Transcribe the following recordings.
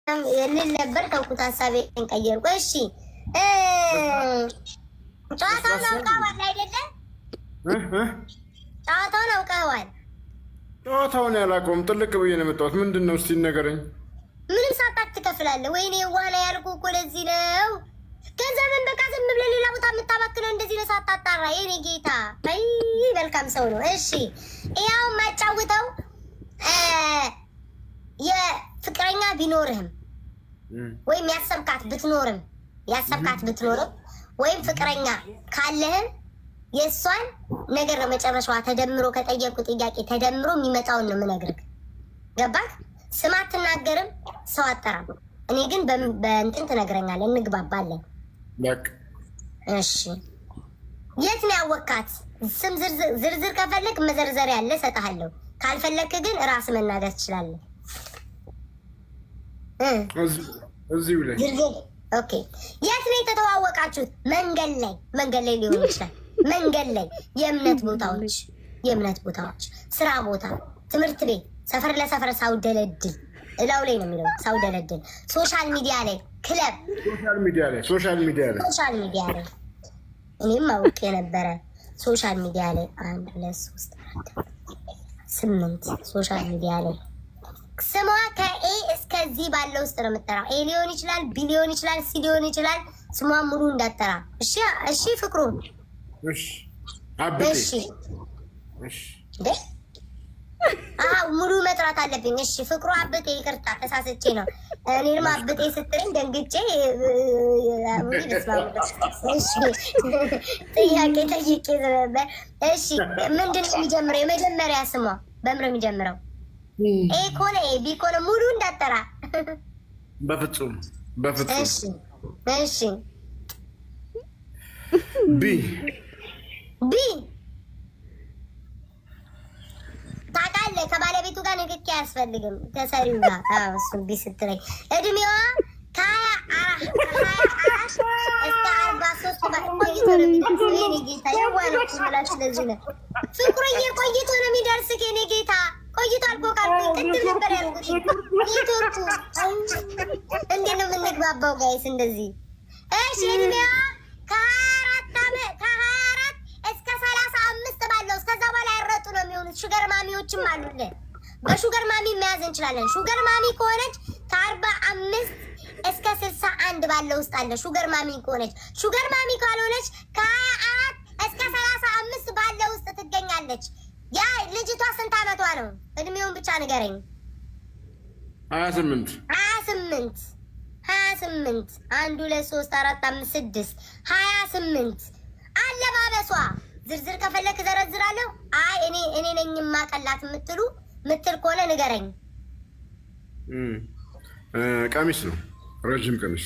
የልን ነበር ተውኩት ሐሳቤን ቀየርኩ። እሺ ጨዋታውን አውቀዋል አይደለ? ጨዋታውን አውቀዋል። ጨዋታውን ያላውቀውም ጥልቅ ብዬ ነው የመጣሁት። ምንድን ነው እስቲ ንገረኝ። ምንም ሳጣት ትከፍላለህ። ወይኔ ዋላ ያልኩ እኮ ለዚህ ነው። ገንዘብን በቃ ዝም ብለህ ሌላ ቦታ የምታባክነው እንደዚህ ነው ሳታጣራ። የኔ ጌታ አይ መልካም ሰው ነው። እሺ ያው ማጫውተው የፍቅረኛ ቢኖርህም ወይም ያሰብካት ብትኖርም ወይም ፍቅረኛ ካለህም የእሷን ነገር መጨረሻዋ ተደምሮ ከጠየቁ ጥያቄ ተደምሮ የሚመጣውን ነው የምነግርህ። ገባህ? ስም አትናገርም፣ ሰው አጠራም። እኔ ግን በእንትን ትነግረኛለህ፣ እንግባባለን። እሺ የት ነው ያወካት? ስም ዝርዝር ከፈለግ መዘርዘር ያለ እሰጥሃለሁ። ካልፈለክ ግን ራስ መናገር ትችላለህ። እዚሁ ላይ ኦኬ። የት ነው የተተዋወቃችሁት? መንገድ ላይ ሊሆን ይችላል። መንገድ ላይ፣ የእምነት ቦታዎች፣ ስራ ቦታ፣ ትምህርት ቤት፣ ሰፈር ለሰፈር ሳውደለድል እላው ላይ ነው የሚለው ሳውደለድል፣ ሶሻል ሚዲያ ላይ፣ ክለብ፣ ሶሻል ሚዲያ ላይ እኔም አውቄ የነበረ ሶሻል ሚዲያ ላይ 1 2 3 4 8 ሶሻል ሚዲያ ላይ ስሟ ከኤ እስከዚህ ባለው ውስጥ ነው የምጠራው። ኤ ሊሆን ይችላል፣ ቢ ሊሆን ይችላል፣ ሲ ሊሆን ይችላል። ስሟን ሙሉ እንዳጠራ። እሺ ፍቅሩ እሺ አብጤ እሺ ሙሉ መጥራት አለብኝ። እሺ ፍቅሩ አብጤ፣ ይቅርታ ተሳስቼ ነው። እኔንም አብጤ ስትለኝ ደንግጬ ጥያቄ ጠይቄ ነበር። እሺ ምንድን ነው የሚጀምረው? የመጀመሪያ ስሟ በምር የሚጀምረው ኤ ኮነ ኤ ቢ ኮነ ሙሉ እንዳጠራ። በፍጹም እሺ ቢ ታውቃለህ፣ ከባለቤቱ ጋር ንክኪ አያስፈልግም። ከሰሪው ጋር እሱን ቢ ስትለኝ እድሜዋ ከ24 እስከ 43 ቆይቶ ነው የሚደርስ። የኔ ጌታ የዋነች ብላችሁ ለዚህ ነው ፍቅሩዬ፣ ቆይቶ ነው የሚደርስ። የኔ ጌታ ቆይቷል እኮ ካልኩኝ ቅድም ነበር ያልኩት። ኔትወርኩ እንዴት ነው የምንግባባው ጋይስ? እንደዚህ እሺ እድሜዋ ከ24 እስከ 35 ባለው እስከዛ በኋላ ያረጡ ነው የሚሆኑት። ሹገር ማሚዎችም አሉልን። በሹገር ማሚ መያዝ እንችላለን። ሹገር ማሚ ከሆነች ከ45 እስከ 61 ባለው ውስጥ አለ ሹገር ማሚ ከሆነች። ሹገር ማሚ ካልሆነች ከ24 እስከ 35 ባለው ውስጥ ትገኛለች። ያ ልጅቷ ስንት ዓመቷ ነው? እድሜውን ብቻ ንገረኝ። 28 1 2 3 4 5 6 28 አለባበሷ ዝርዝር ከፈለክ ዘረዝራለሁ። አይ እኔ ነኝ የማቀላት ምትል ከሆነ ንገረኝ። ቀሚስ ነው፣ ረጅም ቀሚስ።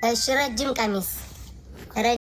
እሺ ረጅም ቀሚስ